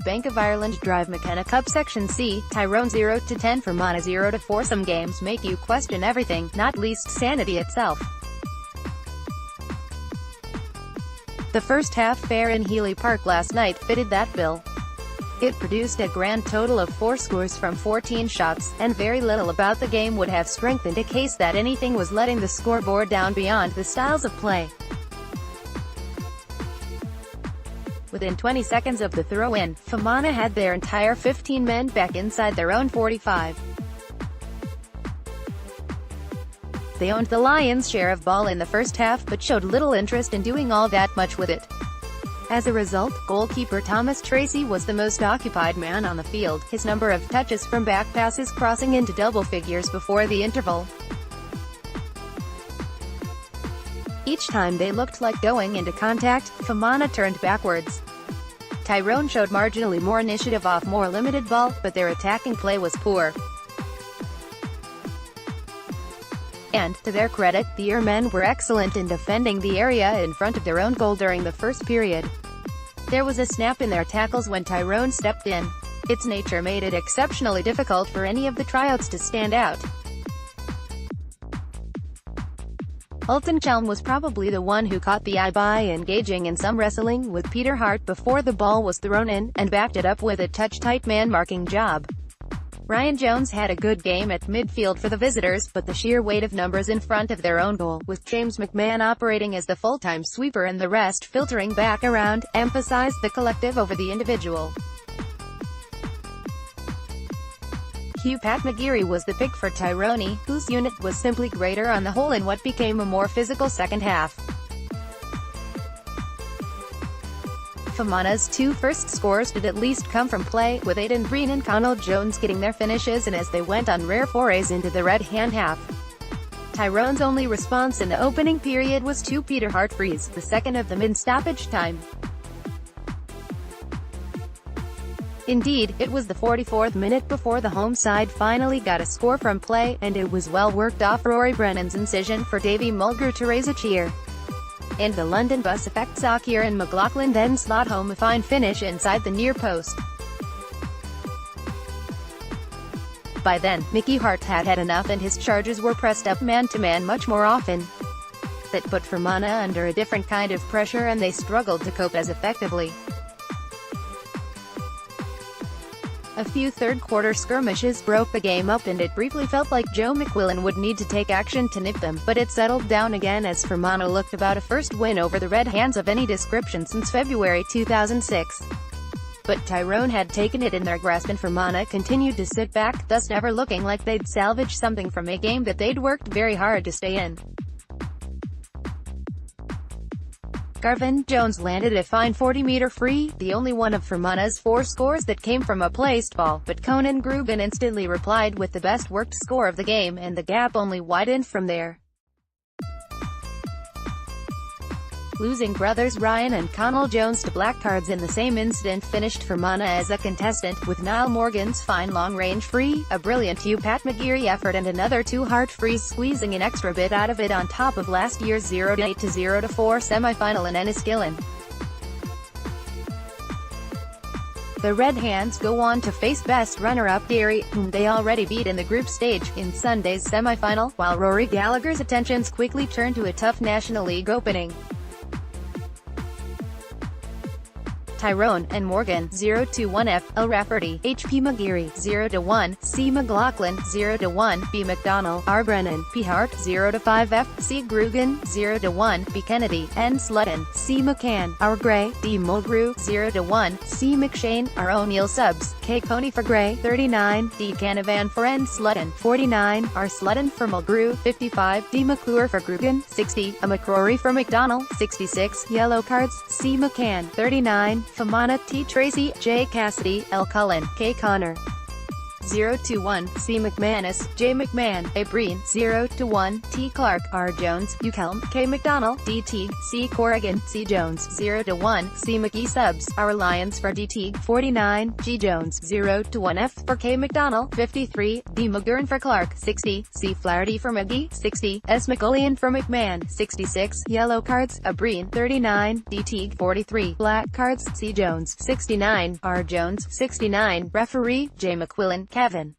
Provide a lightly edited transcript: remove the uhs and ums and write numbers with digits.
Bank of Ireland Drive McKenna Cup Section C, Tyrone 0-10 Fermanagh 0-4. Some games make you question everything, not least sanity itself. The first half fair in Healy Park last night fitted that bill. It produced a grand total of 4 scores from 14 shots, and very little about the game would have strengthened a case that anything was letting the scoreboard down beyond the styles of play. Within 20 seconds of the throw-in, Fermanagh had their entire 15 men back inside their own 45. They owned the Lions' share of ball in the first half but showed little interest in doing all that much with it. As a result, goalkeeper Thomas Tracy was the most occupied man on the field, his number of touches from back passes crossing into double figures before the interval. Each time they looked like going into contact, Fermanagh turned backwards. Tyrone showed marginally more initiative off more limited ball, but their attacking play was poor. And, to their credit, the Airmen were excellent in defending the area in front of their own goal during the first period. There was a snap in their tackles when Tyrone stepped in. Its nature made it exceptionally difficult for any of the tryouts to stand out. Chelm was probably the one who caught the eye by engaging in some wrestling with Peter Hart before the ball was thrown in, and backed it up with a touch-tight man-marking job. Ryan Jones had a good game at midfield for the visitors, but the sheer weight of numbers in front of their own goal, with James McMahon operating as the full-time sweeper and the rest filtering back around, emphasized the collective over the individual. Hugh Pat McGeary was the pick for Tyrone, whose unit was simply greater on the whole in what became a more physical second half. Fermanagh's 2 first scores did at least come from play, with Aidan Breen and Connell Jones getting their finishes and as they went on rare forays into the red-hand half. Tyrone's only response in the opening period was 2 Peter Hart frees, the second of them in stoppage time. Indeed, it was the 44th minute before the home side finally got a score from play, and it was well worked off Rory Brennan's incision for Davy Mulgrew to raise a cheer. And the London bus effect saw Kieran McLaughlin then slot home a fine finish inside the near post. By then, Mickey Hart had had enough and his charges were pressed up man-to-man much more often. That put Fermanagh under a different kind of pressure and they struggled to cope as effectively. A few third-quarter skirmishes broke the game up and it briefly felt like Joe McQuillan would need to take action to nip them, but it settled down again as Fermanagh looked about a first win over the Red Hands of any description since February 2006. But Tyrone had taken it in their grasp and Fermanagh continued to sit back, thus never looking like they'd salvage something from a game that they'd worked very hard to stay in. Garvin Jones landed a fine 40-metre free, the only one of Fermanagh's 4 scores that came from a placed ball, but Conan Grugan instantly replied with the best worked score of the game and the gap only widened from there. Losing brothers Ryan and Connell Jones to black cards in the same incident finished Fermanagh as a contestant, with Niall Morgan's fine long-range free, a brilliant Hugh Pat McGeary effort and another 2 Hart frees squeezing an extra bit out of it on top of last year's 0-8 to 0-4 semi-final in Enniskillen. The Red Hands go on to face best runner-up Derry, whom they already beat in the group stage, in Sunday's semi-final, while Rory Gallagher's attentions quickly turn to a tough National League opening. Tyrone and Morgan 0-1 F. L. Rafferty, H. P. McGeary 0-1, C. McLaughlin 0-1, B. McDonnell, R. Brennan, P. Hart 0-5 F. C. Grugan 0-1, B. Kennedy, N. Slutton, C. McCann, R. Gray, D. Mulgrew 0-1, C. McShane, R. O'Neill subs, K. Coney for Gray 39, D. Canavan for N. Slutton 49, R. Slutton for Mulgrew 55, D. McClure for Grugan 60, A. McCrory for McDonnell 66, yellow cards, C. McCann 39, Fermanagh, T. Tracy, J. Cassidy, L. Cullen, K. Connor 0-1, C. McManus, J. McMahon, A. Breen, 0-1, T. Clark, R. Jones, U. Kelm, K. McDonald, D. Teague, C. Corrigan, C. Jones, 0-1, C. McGee Subs, R. Lyons for D. Teague, 49, G. Jones, 0-1, F. for K. McDonald, 53, D. McGurn for Clark, 60, C. Flaherty for McGee, 60, S. McCullion for McMahon, 66, yellow cards, A. Breen, 39, D. Teague, 43, black cards, C. Jones, 69, R. Jones, 69, referee, J. McQuillan, Kevin.